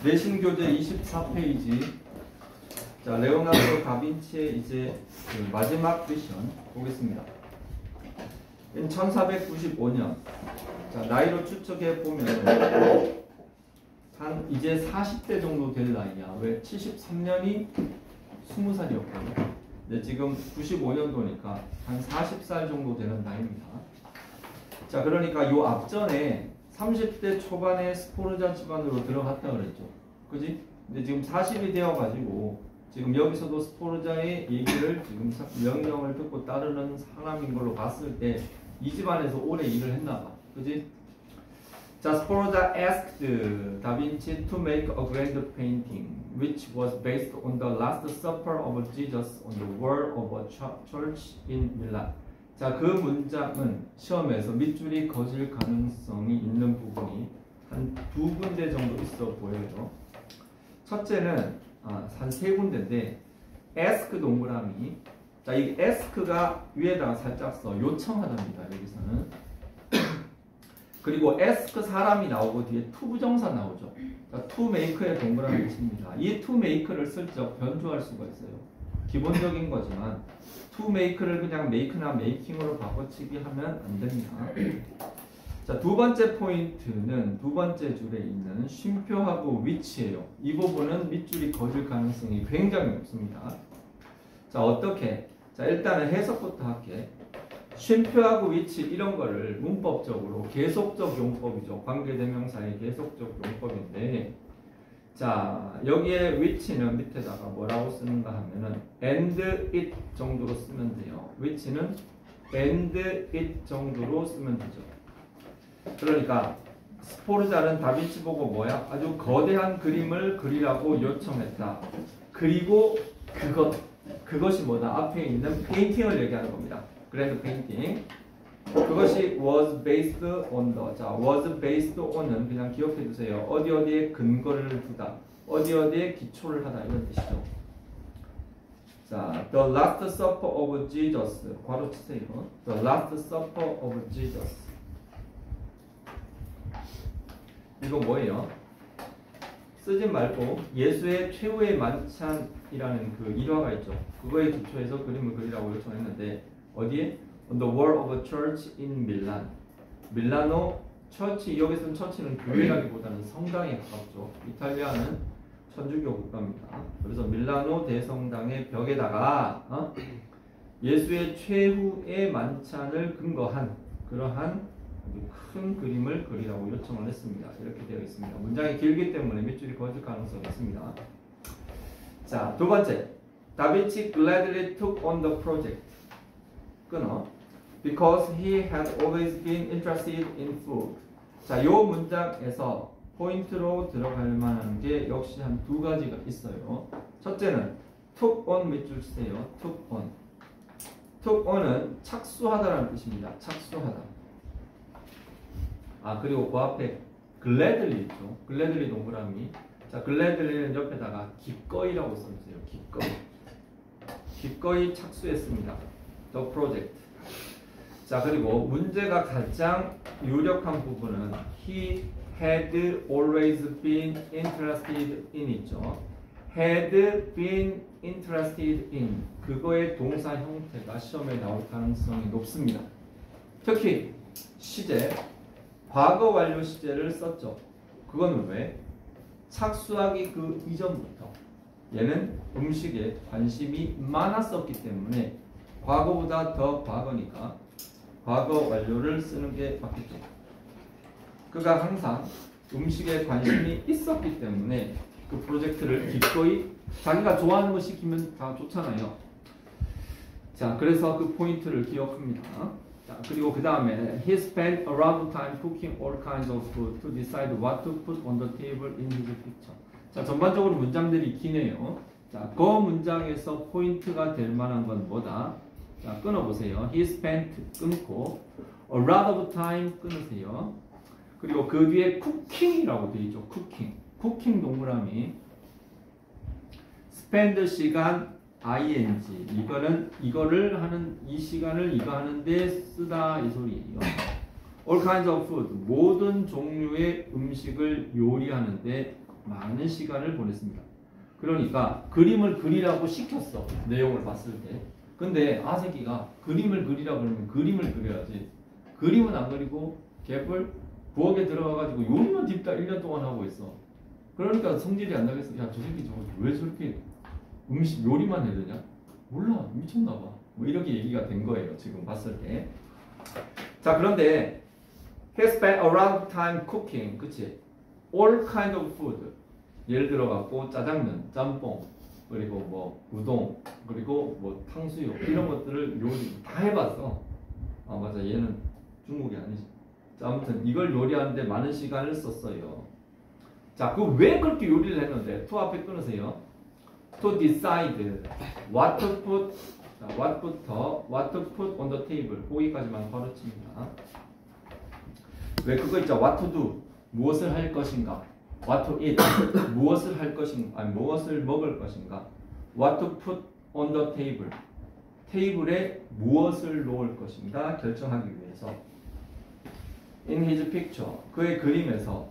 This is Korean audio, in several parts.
내신 교재 24페이지. 자, 레오나르도 다빈치의 이제 그 마지막 미션 보겠습니다. 1495년. 자, 나이로 추측해 보면 한 이제 40대 정도 될 나이야. 왜? 73년이 20살이었거든요. 근데 지금 95년도니까 한 40살 정도 되는 나이입니다. 자, 그러니까 요 앞전에 30대 초반에 스포르자 집안으로 들어갔다 그랬죠. 그지? 근데 지금 40이 되어가지고 지금 여기서도 스포르자의 얘기를 지금 명령을 듣고 따르는 사람인 걸로 봤을 때 이 집안에서 오래 일을 했나봐. 그지? 자, 스포르자 asked Da Vinci to make a grand painting which was based on the Last Supper of Jesus on the wall of a church in Milan. 자, 그 문장은 시험에서 밑줄이 거질 가능성이 있는 부분이 한 두 군데 정도 있어 보여요. 첫째는 한 세 군데인데 ask 동그라미. 자, 이 ask가 위에다가 살짝 써 요청하답니다. 여기서는. 그리고 ask 사람이 나오고 뒤에 to 부정사 나오죠. 자, to make의 동그라미 칩니다. 이 to make를 슬쩍 변주할 수가 있어요. 기본적인 거지만 to make를 그냥 make나 making으로 바꿔치기 하면 안 됩니다. 자, 두 번째 포인트는 두 번째 줄에 있는 쉼표하고 위치예요. 이 부분은 밑줄이 거질 가능성이 굉장히 높습니다. 자, 어떻게? 자, 일단은 해석부터 할게. 쉼표하고 위치 이런 거를 문법적으로 계속적 용법이죠. 관계대명사의 계속적 용법인데, 자, 여기에 위치는 밑에다가 뭐라고 쓰는가 하면은 and it 정도로 쓰면 돼요. 위치는 and it 정도로 쓰면 되죠. 그러니까 스포르자는 다빈치 보고 뭐야? 아주 거대한 그림을 그리라고 요청했다. 그리고 그것이 뭐다? 앞에 있는 페인팅을 얘기하는 겁니다. 그랜드 페인팅. 그것이 was based on the. 자, was based on은 그냥 기억해 두세요. 어디에 근거를 두다. 어디에 기초를 하다 이런 뜻이죠. 자, the last supper of Jesus. 괄호 치세요. the last supper of Jesus. 이거 뭐예요? 쓰지 말고 예수의 최후의 만찬이라는 그 일화가 있죠. 그거에 기초해서 그림을 그리라고 요청했는데 어디에? On the wall of a church in Milan. 밀라노 처치, 여기서는 처치는 교회라기보다는 성당에 가깝죠. 이탈리아는 천주교 국가입니다. 그래서 밀라노 대성당의 벽에다가 예수의 최후의 만찬을 근거한 그러한 큰 그림을 그리라고 요청을 했습니다. 이렇게 되어 있습니다. 문장이 길기 때문에 밑줄이 거질 가능성이 있습니다. 자, 두 번째. 다빈치 gladly took on the project. 끊어. Because he had always been interested in food. 자, 요 문장에서 포인트로 들어갈 만한 게 역시 한 두 가지가 있어요. 첫째는 took on 밑줄 치세요. took on. took on은 착수하다라는 뜻입니다. 착수하다. 그리고 그 앞에 gladly 있죠. gladly 동그라미. 자, gladly는 옆에다가 기꺼이라고 써주세요. 기꺼이 착수했습니다. The project. 자, 그리고 문제가 가장 유력한 부분은 he had always been interested in 있죠. had been interested in 그거의 동사 형태가 시험에 나올 가능성이 높습니다. 특히 시제 과거 완료 시제를 썼죠. 그거는 왜? 착수하기 그 이전부터 얘는 음식에 관심이 많았었기 때문에 과거보다 더 과거니까 과거 완료를 쓰는 게 맞겠죠. 그가 항상 음식에 관심이 있었기 때문에 그 프로젝트를 기꺼이 자기가 좋아하는 거 시키면 다 좋잖아요. 자, 그래서 그 포인트를 기억합니다. 자, 그리고 그 다음에 he spent a lot of time cooking all kinds of food to decide what to put on the table in his picture. 자, 전반적으로 문장들이 기네요. 자, 그 문장에서 포인트가 될 만한 건 뭐다? 자, 끊어보세요. he spent 끊고 a lot of time 끊으세요. 그리고 그 뒤에 cooking이라고 되어 있죠. 쿠킹 동그라미. spend 시간 ing. 이거를 하는 이 시간을 이거 하는데 쓰다 이 소리예요. all kinds of food. 모든 종류의 음식을 요리하는데 많은 시간을 보냈습니다. 그러니까 그림을 그리라고 시켰어. 내용을 봤을 때. 근데 아세기가 그림을 그리라고 그러면 그림을 그려야지. 그림은 안 그리고 갭을 부엌에 들어가가지고 요리만 딥다 1년 동안 하고 있어. 그러니까 성질이 안 나겠어. 야, 저 새끼 저거 왜 저렇게 음식 요리만 해야 되냐? 몰라, 미쳤나봐. 뭐 이렇게 얘기가 된 거예요. 지금 봤을 때. 자, 그런데 he spent a lot of time cooking. 그치? all kind of food. 예를 들어 갖고 짜장면, 짬뽕, 그리고 뭐 우동, 그리고 뭐 탕수육 이런 것들을 요리 다 해봤어. 아 맞아, 얘는 중국이 아니지. 자, 아무튼 이걸 요리하는데 많은 시간을 썼어요. 자, 그 왜 그렇게 요리를 했는데? to 앞에 끊으세요. to decide what to put, 자, what to put on the table. 거기까지만 가르칩니다. 왜 그거 있죠? what to do, 무엇을 할 것인가. what to eat, 무엇을 할 것인가, 아니 무엇을 먹을 것인가. what to put on the table, 테이블에 무엇을 놓을 것인가 결정하기 위해서. in his picture, 그의 그림에서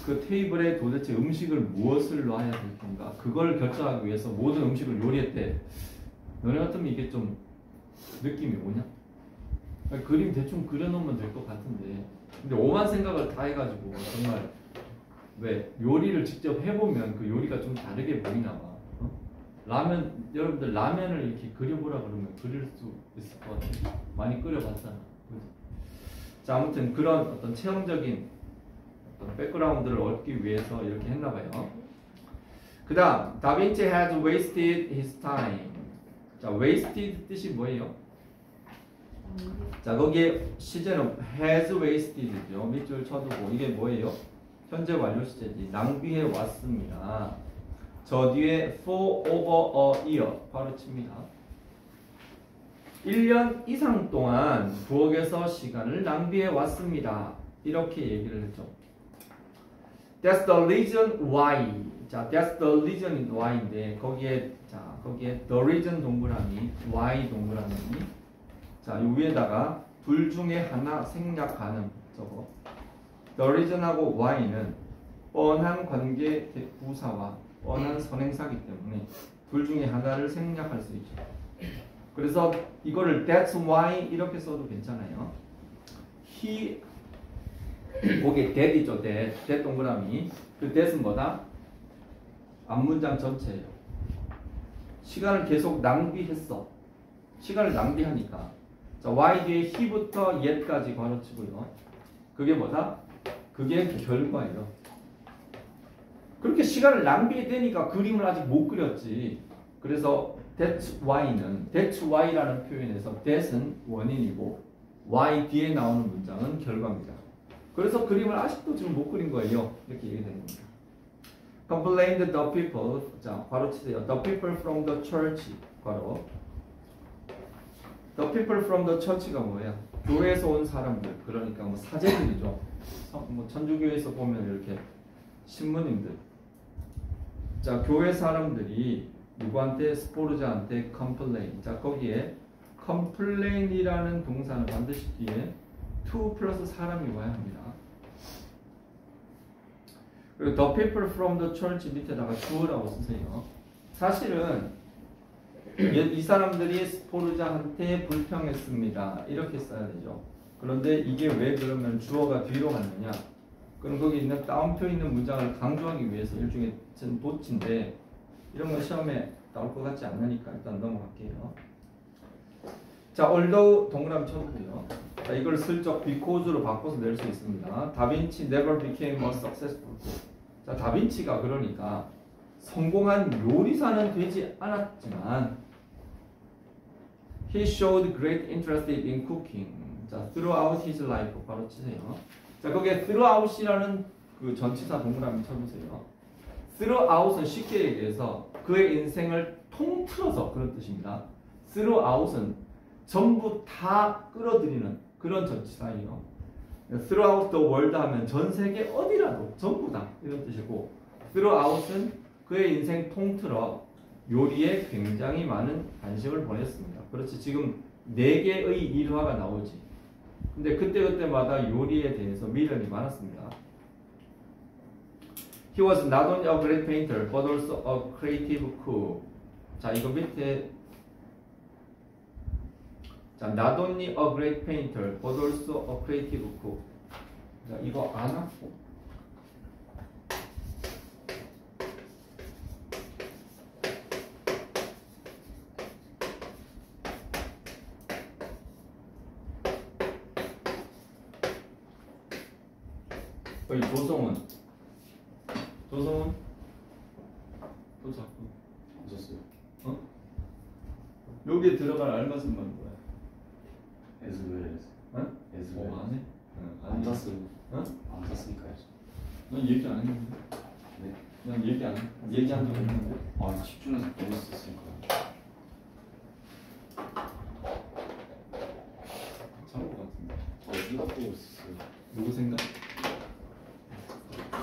그 테이블에 도대체 음식을 무엇을 놔야 될 건가, 그걸 결정하기 위해서 모든 음식을 요리했대. 너네 같으면 이게 좀 느낌이 오냐? 그림 대충 그려놓으면 될 것 같은데, 근데 오만 생각을 다 해가지고 정말 왜 요리를 직접 해보면 그 요리가 좀 다르게 보이나 봐. 어? 라면, 여러분들 라면을 이렇게 그려보라 그러면 그릴 수 있을 것 같아. 많이 끓여봤잖아. 그치? 자, 아무튼 그런 어떤 체험적인 어떤 백그라운드를 얻기 위해서 이렇게 했나봐요. 그 다음, 다빈치 has wasted his time. 자, wasted 뜻이 뭐예요? 자, 거기에 시제는 has wasted죠. 밑줄 쳐두고 이게 뭐예요? 현재 완료 시제지. 낭비해 왔습니다. 저 뒤에 for over a year 바로 칩니다. 1년 이상 동안 부엌에서 시간을 낭비해 왔습니다. 이렇게 얘기를 했죠. That's the reason why. 자, that's the reason why인데 거기에 the reason 동그라미, why 동그라미. 자, 이 위에다가 둘 중에 하나 생략하는 저거. The reason하고 why는 뻔한 관계 부사와 뻔한 선행사기 때문에 둘 중에 하나를 생략할 수 있죠. 그래서 이거를 that's why 이렇게 써도 괜찮아요. he, 거기에 that이죠. that 동그라미. 그 that은 뭐다? 앞문장 전체예요. 시간을 계속 낭비했어. 시간을 낭비하니까. 자, y 뒤에 he부터 yet까지 괄호치고요. 그게 뭐다? 그게 결과예요. 그렇게 시간을 낭비되니까 그림을 아직 못 그렸지. 그래서 that's why라는 표현에서 that은 원인이고 y 뒤에 나오는 문장은 결과입니다. 그래서 그림을 아직도 지금 못 그린 거예요. 이렇게 얘기되는 겁니다. Complained the people. 자, 바로 치세요. The people from the church. 바로 The people from the church가 뭐야? 교회에서 온 사람들. 그러니까 뭐 사제들이죠. 뭐 천주교에서 보면 이렇게 신부님들. 자, 교회 사람들이 누구한테? 스포르자한테 complain. 자, 거기에 complain이라는 동사는 반드시 뒤에 to 플러스 사람이 와야 합니다. 그리고 the people from the church 밑에다가 to라고 쓰세요. 사실은 이 사람들이 스포르자한테 불평했습니다. 이렇게 써야 되죠. 그런데 이게 왜 그러면 주어가 뒤로 갔느냐? 그럼 거기 있는 따옴표 있는 문장을 강조하기 위해서 일종의 도치인데 이런 건 시험에 나올 것 같지 않으니까 일단 넘어갈게요. 자, although 동그라미 쳐주고요. 자, 이걸 슬쩍 because로 바꿔서 낼 수 있습니다. 다빈치 never became a successful cook. 자, 다빈치가 그러니까 성공한 요리사는 되지 않았지만 he showed great interest in cooking. 자, throughout his life 바로 치세요. 자, 거기에 throughout이라는 그 전치사 동그라미 쳐보세요. throughout은 쉽게 얘기해서 그의 인생을 통틀어서 그런 뜻입니다. throughout은 전부 다 끌어들이는 그런 전치사예요. throughout the world 하면 전 세계 어디라도 전부 다 이런 뜻이고, throughout은 그의 인생 통틀어 요리에 굉장히 많은 관심을 보냈습니다. 그렇지, 지금 4개의 일화가 나오지. 근데 그때그때마다 요리에 대해서 미련이 많았습니다. He was not only a great painter, but also a creative cook. 자, 이거 밑에 자, not only a great painter, but also a creative cook. 자, 이거 안 하고 거의 조성은 또 자꾸 없었어요. 어? 여기에 들어갈 알맞은 말 뭐야? as well as. 어? as well. 안 해? 안 샀어요. 어? 안 샀으니까 해야죠. 넌 얘기 안 했는데? 네. 난 얘기한 적 없는데? 아, 집중해서 너무 썼으니까. 잘한 것 같은데. 생각하고 있었어요. 누구 생각?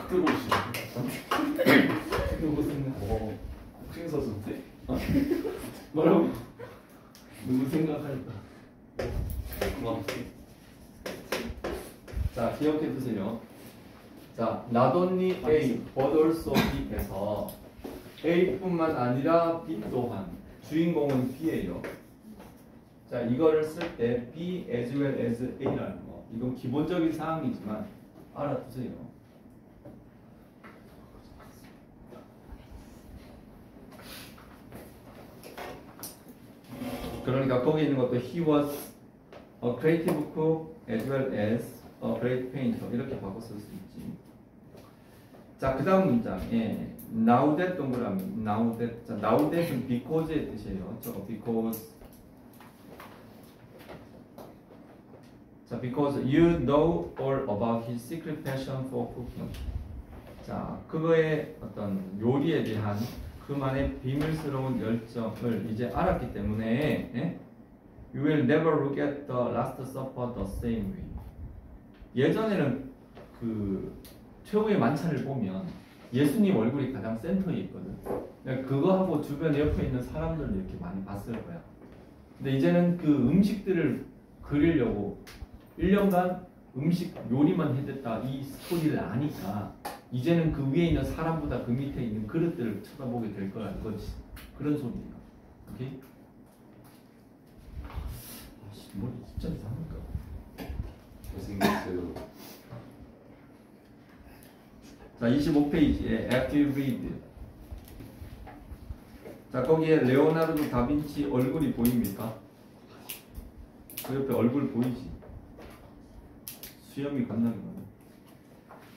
뜨거우시죠? 누구 생각? 혹시 썼는데? 뭐라고? 누구 생각할까? 고맙게. 자, 기억해 두세요. 자, not only A, but also B에서 A뿐만 아니라 B 또한 주인공은 B예요. 자, 이거를 쓸 때 B as well as A라는 거. 이건 기본적인 사항이지만 알아두세요. 그러니까 거기 있는 것도 he was a creative cook as well as a great painter 이렇게 바꿔 쓸 수 있지. 자, 그 다음 문장에 now that 동그라미 now that. 자, now that은 because의 뜻이에요. 저거 because. 자, because you know all about his secret passion for cooking. 자, 그거의 어떤 요리에 대한 그만의 비밀스러운 열정을 이제 알았기 때문에 예? You will never look at the Last Supper the same way. 예전에는 그 최후의 만찬을 보면 예수님 얼굴이 가장 센터에 있거든. 그거하고 주변 옆에 있는 사람들을 이렇게 많이 봤을 거야. 근데 이제는 그 음식들을 그리려고 1년간 음식 요리만 해댔다 이 스토리를 아니까 이제는 그 위에 있는 사람보다 그 밑에 있는 그릇들을 쳐다보게 될 거야. 이거지. 그런 소리야. 오케이? 아씨, 머리 진짜 이상한가? 잘생겼어요. 자, 25페이지에 After you read. 자, 거기에 레오나르도 다빈치 얼굴이 보입니까? 그 옆에 얼굴 보이지? 수염이 겁나게 많아.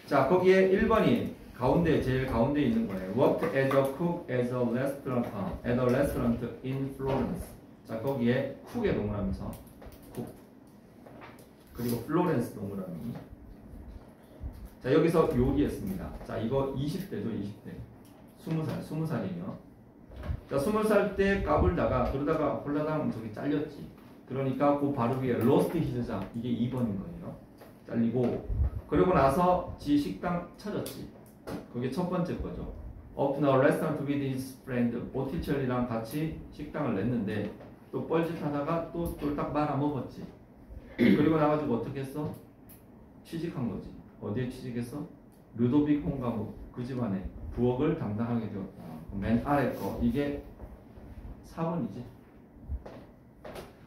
자, 거기에 1번이 가운데 제일 가운데 있는 거예요. Worked as a cook at a restaurant in Florence. 자, 거기에 쿡의 동그라미서 쿡 그리고 플로렌스 동그라미. 자, 여기서 요리했습니다. 자, 이거 20대죠, 20대. 20살이에요. 자, 20살 때 까불다가 그러다가 홀라당 저기 잘렸지. 그러니까 그 바로 위에 로스트 히즈장 이게 2번인 거예요. 잘리고 그러고 나서 지 식당 찾았지. 그게 첫 번째 거죠. Open a restaurant with his friend 보티첼리랑 같이 식당을 냈는데 또 뻘짓하다가 또 쫄딱 말아 먹었지. 그리고 나가지고 어떻게 했어? 취직한 거지. 어디에 취직했어? 루도빅 홍가무 그 집안에 부엌을 담당하게 되었다. 맨 아래 거 이게 4번이지.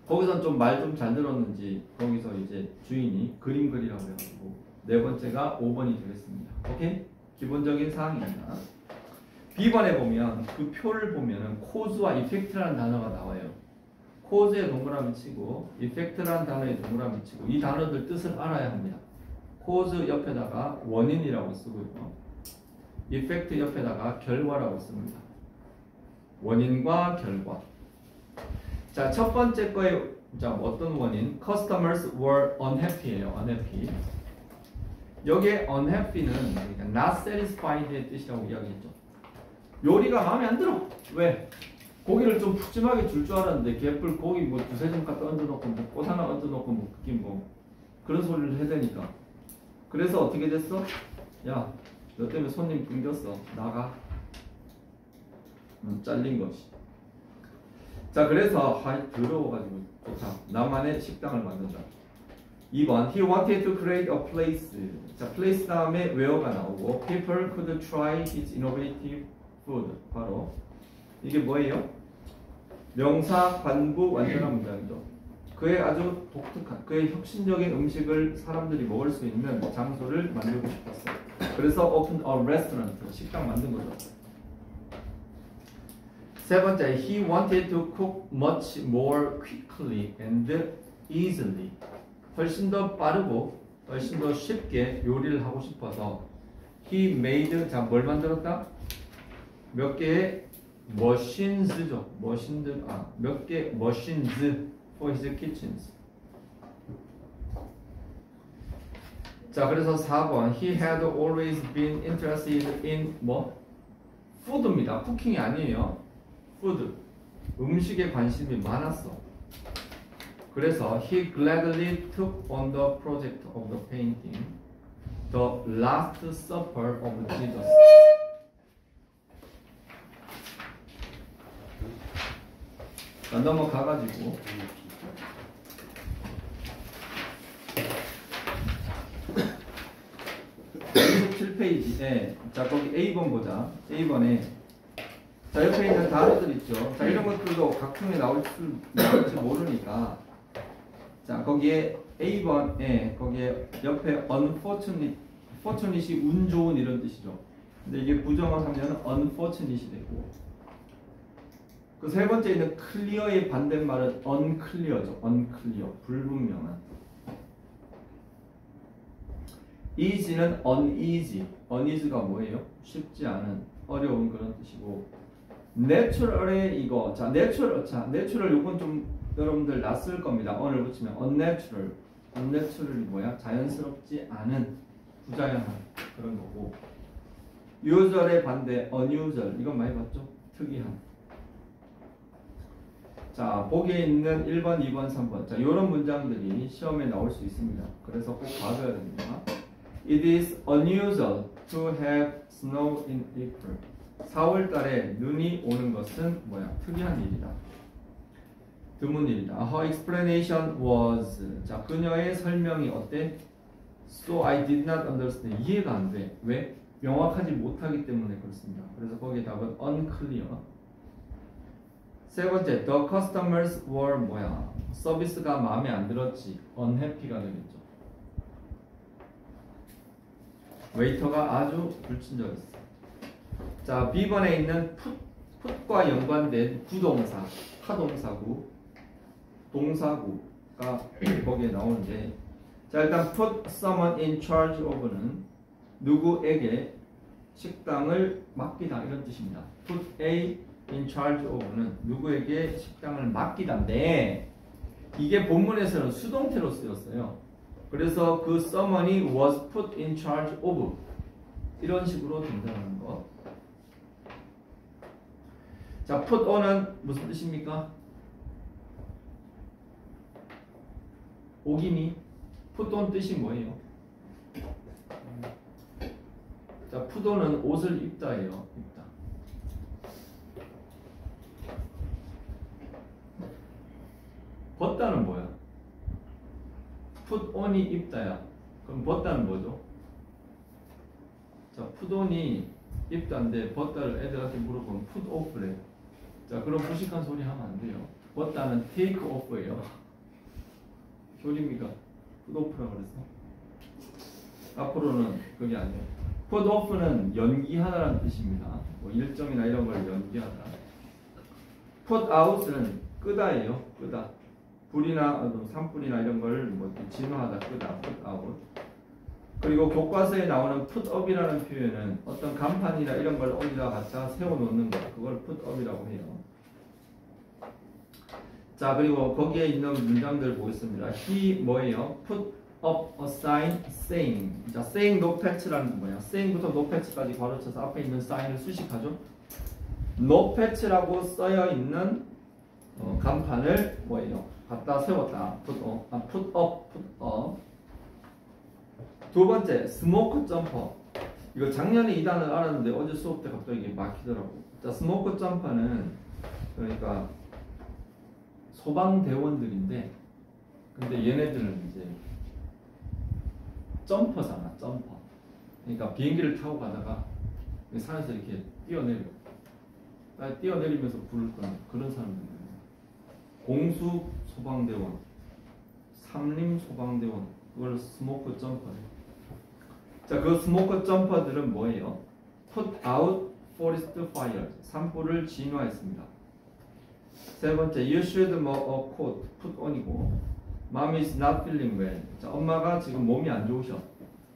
거기선 좀 말 좀 잘 들었는지 거기서 이제 주인이 그림 그리라고 해가지고 네 번째가 5번이 되겠습니다. 오케이? 기본적인 사항입니다. B번에 보면 그 표를 보면은 코즈와 이펙트라는 단어가 나와요. 코즈에 동그라미 치고 이펙트라는 단어에 동그라미 치고 이 단어들 뜻을 알아야 합니다. 코즈 옆에다가 원인이라고 쓰고요. 이펙트 옆에다가 결과라고 씁니다. 원인과 결과. 자, 첫 번째 거에 자, 어떤 원인? Customers were unhappy예요. unhappy. 여기에 unhappy는 그러니까 not satisfied의 뜻이라고 이야기했죠. 요리가 마음에 안 들어. 왜? 고기를 좀 푸짐하게 줄 줄 알았는데 개뿔 고기 뭐 두세 점 갖다 얹어놓고 뭐 꽃 하나 얹어놓고 뭐 그게 뭐 그런 소리를 해야 되니까. 그래서 어떻게 됐어? 야, 너 때문에 손님 끊겼어. 나가. 잘린 거지. 자, 그래서 하이 더러워가지고 좋다. 나만의 식당을 만든다. 2번 he wanted to create a place. 자, place 다음에 where가 나오고 people could try his innovative food. 바로 이게 뭐예요? 명사 관부 완전한 문장이죠. 그의 아주 독특한 그의 혁신적인 음식을 사람들이 먹을 수 있는 장소를 만들고 싶었어요. 그래서 opened a restaurant. 식당 만든 거죠. 세 번째, he wanted to cook much more quickly and easily. 훨씬 더 빠르고 훨씬 더 쉽게 요리를 하고 싶어서 he made, 자, 뭘 만들었다? 몇 개의 machines죠. 몇 개 machines for his kitchens. 자, 그래서 4번 he had always been interested in 뭐? food입니다. 쿠킹이 아니에요. food. 음식에 관심이 많았어. 그래서 he gladly took on the project of the painting The Last Supper of Jesus. 자, 넘어가가지고 27페이지에 자, 거기 A번 보자. A번에 자, 옆에 있는 단어들 있죠. 자, 이런 것들도 각종에 나올지 모르니까 자, 거기에 A번에 거기에 옆에 unfortunate이 운 좋은 이런 뜻이죠. 근데 이게 부정을 하면 unfortunate이 되고 그 세 번째 있는 clear의 반대말은 unclear죠. unclear, 불분명한. easy는 uneasy. uneasy가 뭐예요? 쉽지 않은, 어려운 그런 뜻이고 natural의 이거, 자, natural 요건 좀 여러분들 낯설 겁니다. on을 붙이면 unnatural. unnatural이 뭐야? 자연스럽지 않은, 부자연한 그런 거고 usual의 반대 unusual. 이건 많이 봤죠? 특이한. 자, 보기에 있는 1번, 2번, 3번. 자, 이런 문장들이 시험에 나올 수 있습니다. 그래서 꼭 봐줘야 됩니다. It is unusual to have snow in April. 4월 달에 눈이 오는 것은 뭐야? 특이한 일이다. 드문 일이다. Her explanation was. 자, 그녀의 설명이 어때? So I did not understand. 이해가 안 돼. 왜? 명확하지 못하기 때문에 그렇습니다. 그래서 거기에 답은 unclear. 세 번째, the customers were 뭐야? 서비스가 마음에 안 들었지. unhappy가 되겠죠. 웨이터가 아주 불친절했어. 자, B번에 있는 put과 연관된 구동사, 타동사구, 동사구가 거기에 나오는데 자, 일단 put someone in charge of는 누구에게 식당을 맡기다 이런 뜻입니다. put A in charge of는 누구에게 식당을 맡기다인데 이게 본문에서는 수동태로 쓰였어요. 그래서 그 someone이 was put in charge of 이런 식으로 등장하는 것. 자, put on은 무슨 뜻입니까? 오기니. put on 뜻이 뭐예요? 자, put on은 옷을 입다예요. 입다. 벗다는 뭐야? put on이 입다야. 그럼 벗다는 뭐죠? 자, put on이 입다인데 벗다를 애들한테 물어보면 put off래. 자, 그럼 무식한 소리 하면 안 돼요. 벗다는 take off예요. 효림이가 put off라고 그랬어. 앞으로는 그게 아니에요. put off는 연기하다라는 뜻입니다. 뭐 일정이나 이런 걸 연기하다. put out은 끄다예요. 끄다. 불이나 산불이나 이런 걸 뭐 진화하다, 끄다, put out. 그리고 교과서에 나오는 put up이라는 표현은 어떤 간판이나 이런 걸 어디다 갖다 세워놓는 것, 그걸 put up이라고 해요. 자, 그리고 거기에 있는 문장들 보겠습니다. He 뭐예요? Put up a sign saying. 자, saying no patch라는 건 뭐예요? saying부터 no patch까지 괄호쳐서 앞에 있는 sign을 수식하죠. no patch라고 써여 있는 간판을 뭐예요? 갖다 세웠다. put up. 두 번째, 스모크 점퍼. 이거 작년에 이 단어를 알았는데 어제 수업 때 갑자기 이게 막히더라고. 자, 스모크 점퍼는 그러니까 소방대원들인데 근데 얘네들은 이제 점퍼잖아, 점퍼. 그러니까 비행기를 타고 가다가 산에서 이렇게 뛰어내려. 뛰어내리면서 불을 끄는 그런 사람들이에요. 공수 소방대원, 삼림 소방대원, 그걸 스모크 점퍼예요. 자, 그 스모크 점퍼들은 뭐예요? Put out forest fires, 산불을 진화했습니다. 세 번째, you should wear a coat, put on이고, Mom is not feeling well. 자, 엄마가 지금 몸이 안 좋으셔.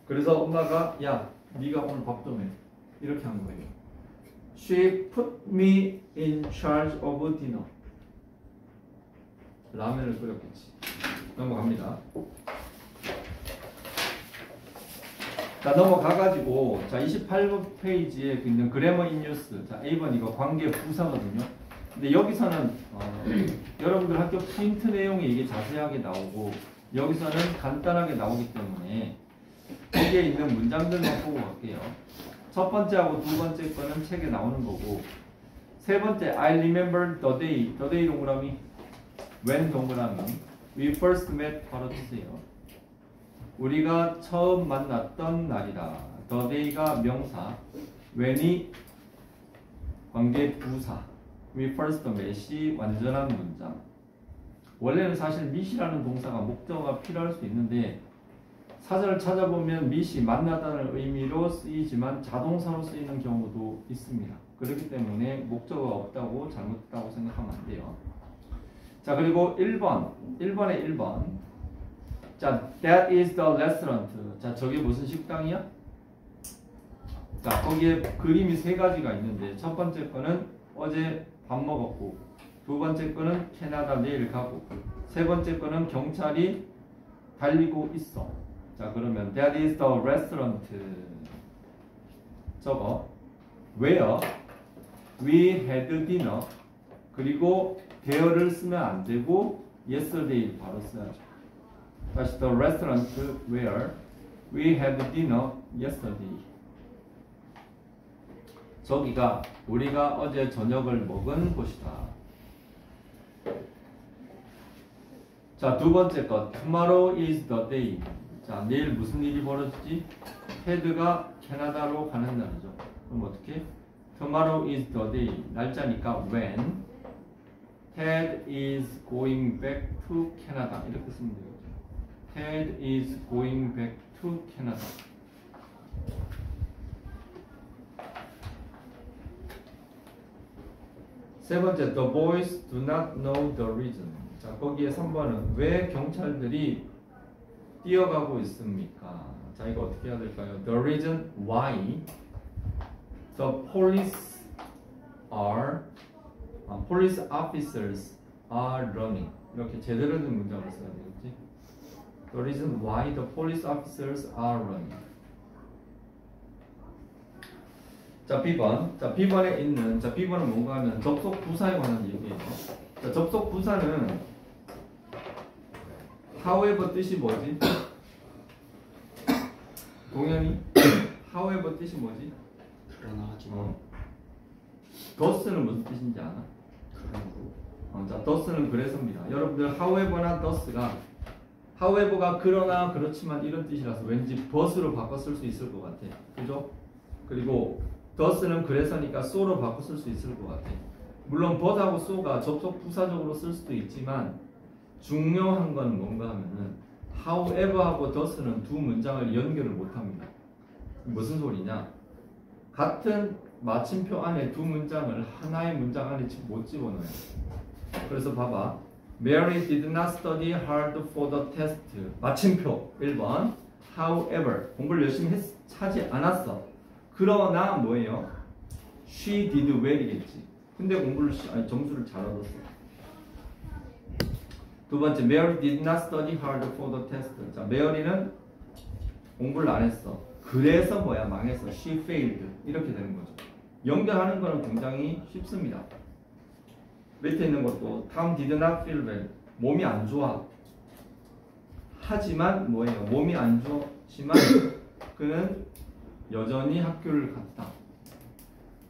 그래서 엄마가 야, 네가 오늘 밥 좀 해. 이렇게 한 거예요. She put me in charge of dinner. 라면을 끓였겠지. 넘어갑니다. 자, 넘어가가지고 자 28번 페이지에 있는 그래머 인 뉴스. 자, A번 이거 관계 부사거든요. 근데 여기서는 여러분들 학교 프린트 내용이 이게 자세하게 나오고 여기서는 간단하게 나오기 때문에 거기에 있는 문장들만 보고 갈게요. 첫 번째하고 두 번째 거는 책에 나오는 거고, 세 번째 I remember the day, the day 동그라미, when 동그라미, we first met 바로 주세요. 우리가 처음 만났던 날이다. the day가 명사, when이 관계 부사, we first met이 완전한 문장. 원래는 사실 meet이라는 동사가 목적어가 필요할 수 있는데 사전을 찾아보면 meet이 만나다는 의미로 쓰이지만 자동사로 쓰이는 경우도 있습니다. 그렇기 때문에 목적어가 없다고 잘못됐다고 생각하면 안 돼요. 자, 그리고 1번에 1번. 자, that is the restaurant. 자, 저게 무슨 식당이야? 자, 거기에 그림이 세 가지가 있는데 첫 번째 거는 어제 밥 먹었고, 두 번째 거는 캐나다 내일 가고, 세 번째 거는 경찰이 달리고 있어. 자, 그러면 that is the restaurant. 저거 where we had dinner. 그리고 there를 쓰면 안 되고 yesterday 바로 써야죠. 다시 the restaurant where we had dinner yesterday. 저기가 우리가 어제 저녁을 먹은 곳이다. 자, 두 번째 것 tomorrow is the day. 자, 내일 무슨 일이 벌어지지? 테드가 캐나다로 가는 날이죠. 그럼 어떻게? Tomorrow is the day. 날짜니까 when Ted is going back to Canada. 이렇게 쓰면 되겠죠. Ted is going back to Canada. 세 번째, the boys do not know the reason. 자, 거기에 3번은 왜 경찰들이 뛰어가고 있습니까? 자, 이거 어떻게 해야 될까요? The reason why the police officers are running. 이렇게 제대로 된 문장을 써야 되겠지? The reason why the police officers are running. 자, B번. 자, B번에 있는, 자, B번은 뭔가 하면 접속 부사에 관한 얘기예요. 자, 접속 부사는 however 뜻이 뭐지? 동현이? however 뜻이 뭐지? 그러나 하지만 thus는 무슨 뜻인지 아나? 그러므로. 자, thus는 그래서입니다. 여러분들 however나 thus가 however가 그러나 그렇지만 이런 뜻이라서 왠지 but으로 바꿔 쓸 수 있을 것 같아. 그죠? 그리고 thus는 그래서니까 so로 바꿔 쓸 수 있을 것 같아. 물론 but하고 so가 접속 부사적으로 쓸 수도 있지만 중요한 건 뭔가 하면은 however하고 thus는 두 문장을 연결을 못합니다. 무슨 소리냐? 같은 마침표 안에 두 문장을 하나의 문장 안에 못 집어넣어요. 그래서 봐봐. Mary did not study hard for the test. 마침표 1번. However, 공부를 열심히 하지 않았어. 그러나 뭐예요? She did well이겠지. 근데 점수를 잘 얻었어. 두 번째, Mary did not study hard for the test. 자, Mary는 공부를 안 했어. 그래서 뭐야? 망했어. She failed. 이렇게 되는 거죠. 연결하는 거는 굉장히 쉽습니다. 밑에 있는 것도 Tom did not feel well. 몸이 안 좋아. 하지만 뭐예요? 몸이 안 좋지만 그는 여전히 학교를 갔다.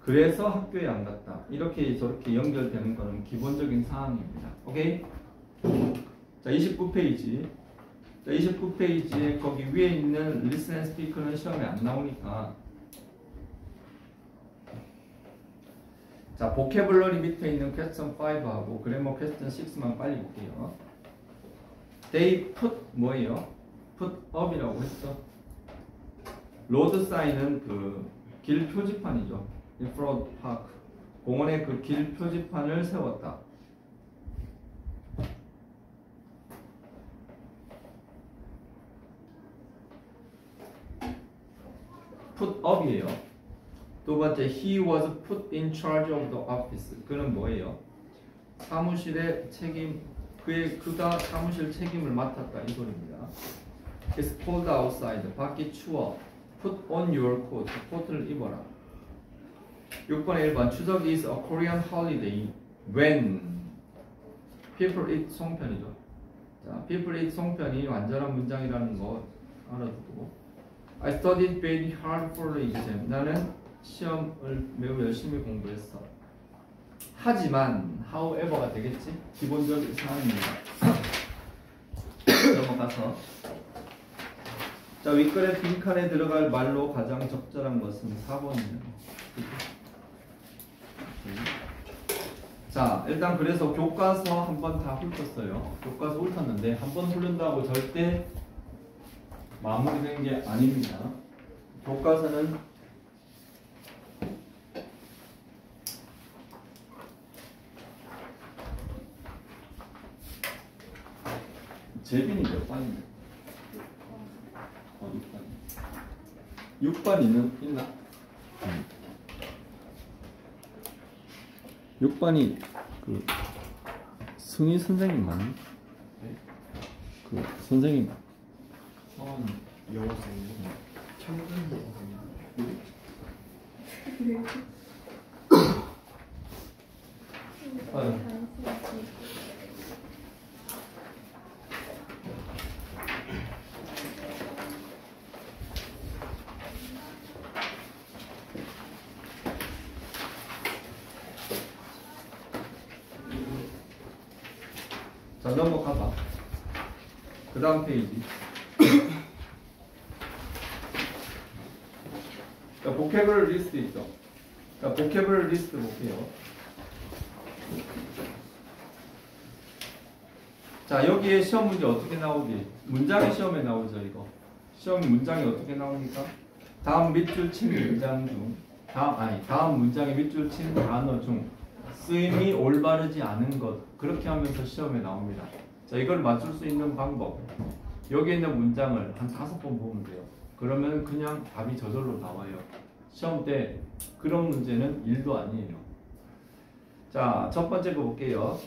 그래서 학교에 안 갔다. 이렇게 저렇게 연결되는 거는 기본적인 사항입니다. 오케이? 자, 29페이지. 29페이지에 거기 위에 있는 listen and speak는 시험에 안 나오니까 자, 보캐블러리 밑에 있는 퀘스천 5하고 그래머 퀘스천 6만 빨리 볼게요. They put 뭐예요? put up이라고 했죠. 로드 사인은 그 길 표지판이죠. in front park. 공원에 그 길 표지판을 세웠다. put up이에요. 두 번째, he was put in charge of the office. 그는 뭐예요? 사무실의 책임, 그가 사무실 책임을 맡았다 이 소리입니다. It's cold outside. 밖이 추워. Put on your coat. 코트를 입어라. 6번에 1번 추석 is a Korean holiday when people eat 송편이죠. 자, people eat 송편이 완전한 문장이라는 거 알아두고 I studied very hard for the exam. 나는 시험을 매우 열심히 공부했어. 하지만 however가 되겠지? 기본적인 사항입니다. 넘어가서 자, 윗글의 빈칸에 들어갈 말로 가장 적절한 것은 4번이에요. 자, 일단 그래서 교과서 한번 다 훑었어요. 교과서 훑었는데 한번 훑는다고 절대 마무리된 게 아닙니다. 교과서는 재빈이 몇 반인데? 6반. 6반 있나? 6반이 그 승희 선생님 맞나? 네? 그 선생님 영어 선생님. 청근 선생님. 아유. 자, 넘어가봐. 그 다음 페이지. 자, 보캐블 리스트 있죠. 자, 보캐블 리스트 볼게요. 자, 여기에 시험 문제 어떻게 나오지? 문장이 시험에 나오죠, 이거. 시험 문장이 어떻게 나옵니까? 다음 밑줄 친 문장 중, 다음 문장의 밑줄 친 단어 중 쓰임이 올바르지 않은 것, 그렇게 하면서 시험에 나옵니다. 자, 이걸 맞출 수 있는 방법, 여기 있는 문장을 한 5번 보면 돼요. 그러면 그냥 답이 저절로 나와요. 시험 때 그런 문제는 1도 아니에요. 자, 첫 번째 거 볼게요.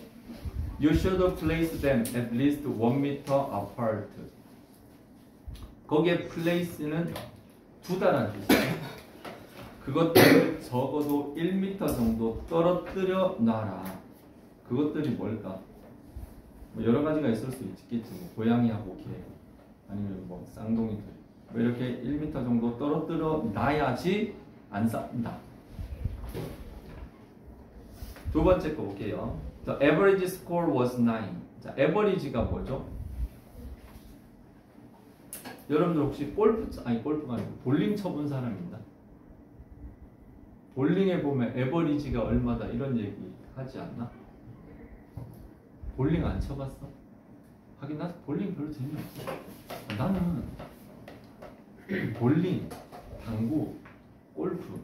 You should place them at least 1 meter apart. 거기에 place는 두다라는 뜻이에요. 그것들을 적어도 1m 정도 떨어뜨려 놔라. 그것들이 뭘까? 뭐 여러 가지가 있을 수 있겠지. 뭐 고양이하고 개, 아니면 뭐 쌍둥이들. 뭐 이렇게 1m 정도 떨어뜨려 놔야지 안 쌓인다. 두 번째 거 볼게요. The average score was 9. 자, average가 뭐죠? 여러분들 혹시 골프가 아니고 볼링 쳐본 사람입니다. 볼링에 보면 에버리지가 얼마다 이런 얘기 하지 않나? 볼링 안 쳐봤어? 하긴 나 볼링 별로 재미없어. 나는 볼링, 당구, 골프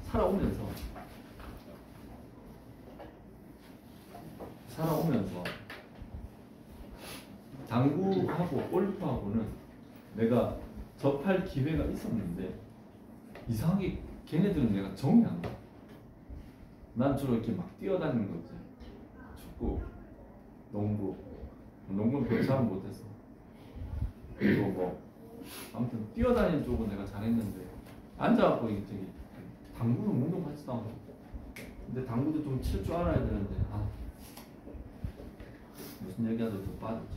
살아오면서 당구하고 골프하고는 내가 접할 기회가 있었는데 이상하게 걔네들은 내가 정이 안 가. 난 주로 이렇게 막 뛰어다니는 거지. 축구, 농구는 별로 잘 못했어. 그리고 뭐 아무튼 뛰어다니는 쪽은 내가 잘했는데 앉아갖고 이게 저기 당구는 운동하지도 않고. 근데 당구도 좀 칠 줄 알아야 되는데 무슨 얘기하다 좀 빠졌지.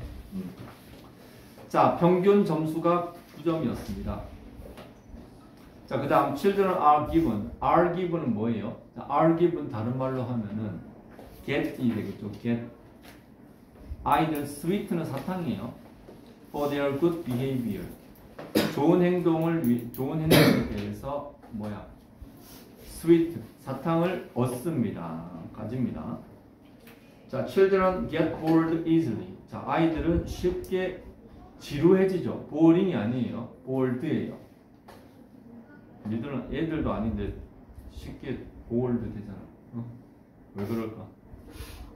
자, 평균 점수가 9점이었습니다. 자, 그 다음 children are given. are given은 뭐예요? 자, are given 다른 말로 하면은 get이 되겠죠. get. 아이들 sweet는 사탕이에요. For their good behavior. 좋은 행동에 대해서 뭐야? sweet 사탕을 얻습니다. 가집니다. 자, children get bored easily. 자, 아이들은 쉽게 지루해지죠. boring이 아니에요. bored예요. 니들은 애들도 아닌데 쉽게 bored 되잖아. 어? 왜 그럴까?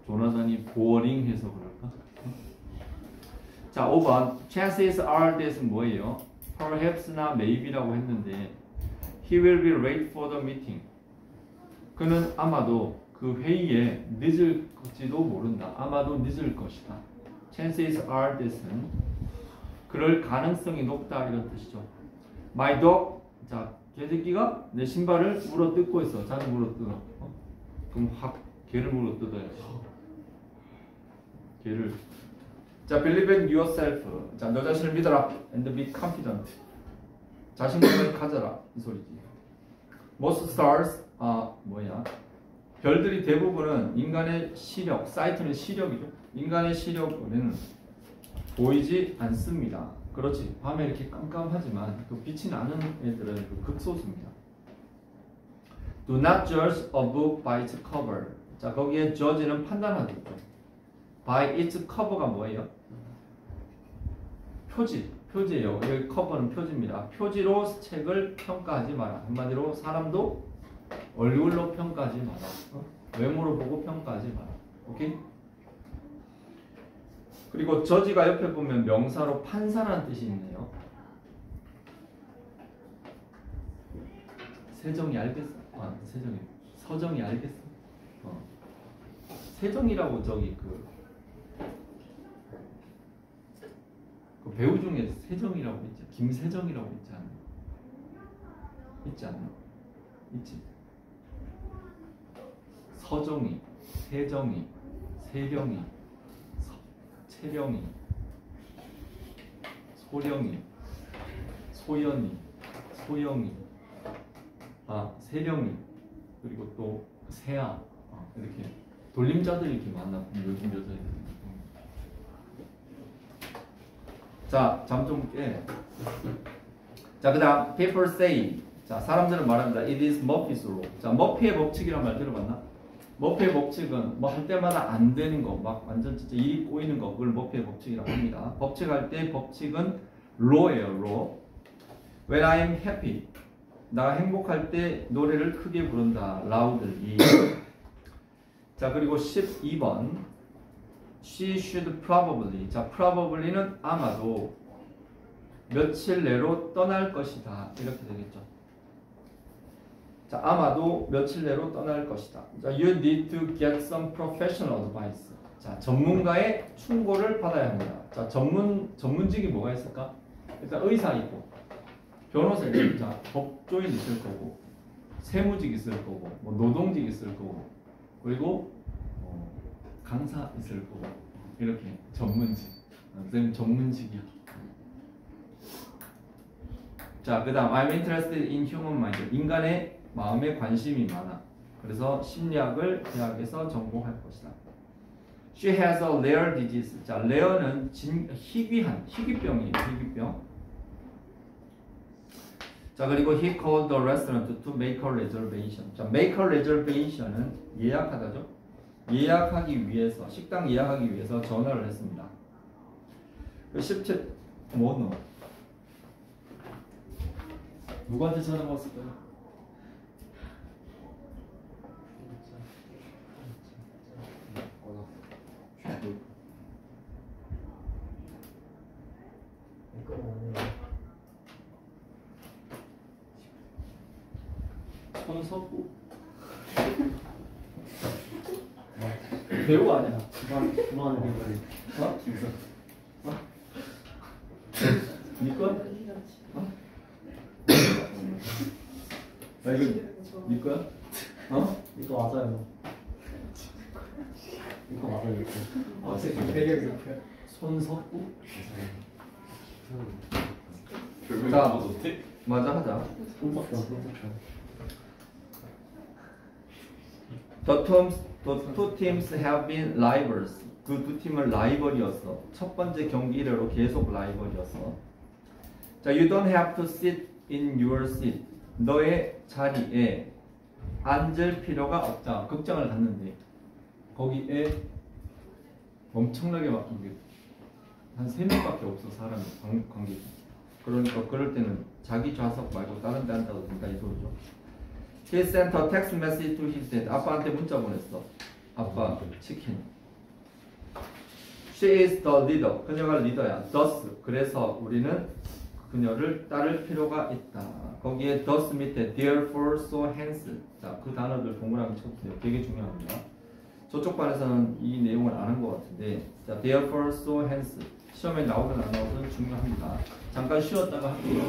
조나단이 boring해서 그럴까? 어? 자, 5번 chances are that은 뭐예요? perhaps나 maybe라고 했는데 he will be late for the meeting. 그는 아마도 그 회의에 늦을지도 모른다. 아마도 늦을 것이다. chances are that은 그럴 가능성이 높다 이런 뜻이죠. My dog, 자, 개새끼가 내 신발을 물어뜯고 있어. 자주 물어뜯어. 어? 그럼 확 개를 물어뜯어야지. 개를. 자, believe in yourself. 자, 너 자신을 믿어라. And be confident. 자신감을 가져라. 이 소리지. Most stars, 뭐야? 별들이 대부분은 인간의 시력, 사이트는 시력이죠. 인간의 시력은 보이지 않습니다. 그렇지. 밤에 이렇게 깜깜하지만 그 빛이 나는 애들은 그 극소수입니다. Do not judge a book by its cover. 자, 거기에 judge는 판단하죠. By its cover가 뭐예요? 표지예요. 여기 커버는 표지입니다. 표지로 책을 평가하지 마라. 한마디로 사람도 얼굴로 평가하지 마라. 외모로 보고 평가하지 마라. 오케이? 그리고 저지가 옆에 보면 명사로 판사라는 뜻이 있네요. 세정이 알겠어? 서정이 알겠어? 세정이라고 저기 그 배우 중에 세정이라고 있지. 김세정이라고 있지 않나? 있지 않나? 있지. 서정이, 세정이, 세령이, 채령이, 소령이, 소연이, 소영이, 세령이, 그리고 또 세아, 이렇게 돌림자들이 이렇게 많나 요즘 여자애들. 자, 잠 좀 깨. 자, 그 다음 people say. 자, 사람들은 말합니다. It is Murphy's law. 자, 머피의 법칙이란 말 들어봤나? 머피의 법칙은 뭐 할 때마다 안 되는 거, 막 완전 진짜 일이 꼬이는 거, 그걸 머피의 법칙이라고 합니다. 법칙할 때 법칙은 law예요, law. When I am happy. 나 행복할 때 노래를 크게 부른다. loudly. 자, 그리고 12번. She should probably. 자, probably는 아마도 며칠 내로 떠날 것이다. 이렇게 되겠죠. 자, 아마도 며칠 내로 떠날 것이다. 자, you need to get some professional advice. 자, 전문가의 충고를 받아야 합니다. 자, 전문직이 뭐가 있을까? 일단 의사 있고, 변호사 있고, 자, 법조인 있을 거고, 세무직 있을 거고, 뭐 노동직 있을 거고, 그리고 강사 있을 거고, 이렇게 전문직. 선생님 전문직이야. 자, 그 다음 I'm interested in human mind. 인간의 마음에 관심이 많아. 그래서 심리학을 대학에서 전공할 것이다. She has a rare disease. 자, rare는 희귀병이에요. 희귀병. 자, 그리고 he called the restaurant to make a reservation. 자, make a reservation은 예약하다죠. 예약하기 위해서, 식당 예약하기 위해서 전화를 했습니다. 17, 뭐 넣어? 누구한테 전화가 왔을까요? 손석구? 배우 아니야? 그만 어? 니 거? 어? 아, 이거 니 거야? 어? 이거 맞아요. 이거 맞아요. 이거. 되게 그렇게 손석구? 자, 맞아 하자. 손석현. The two teams have been rivals. 그 두 팀은 라이벌이었어. 첫 번째 경기 이래로 계속 라이벌이었어. 자, you don't have to sit in your seat. 너의 자리에 앉을 필요가 없다. 극장을 갔는데 거기에 엄청나게 막힌 게 한 3명밖에 없어. 사람이 관객이. 그러니까 그럴 때는 자기 좌석 말고 다른 데 앉아도 된다 이 소리죠. He sent a text message to his dad. 아빠한테 문자 보냈어. 아빠 치킨. She is the leader. 그녀가 리더야. Thus. 그래서 우리는 그녀를 따를 필요가 있다. 거기에 thus 밑에 therefore so hence. 자, 그 단어들 동그라미 쳐주세요. 되게 중요합니다. 저쪽 반에서는 이 내용을 아는 것 같은데, 자, therefore so hence. 시험에 나오든 안 나오든 중요합니다. 잠깐 쉬었다가 할게요.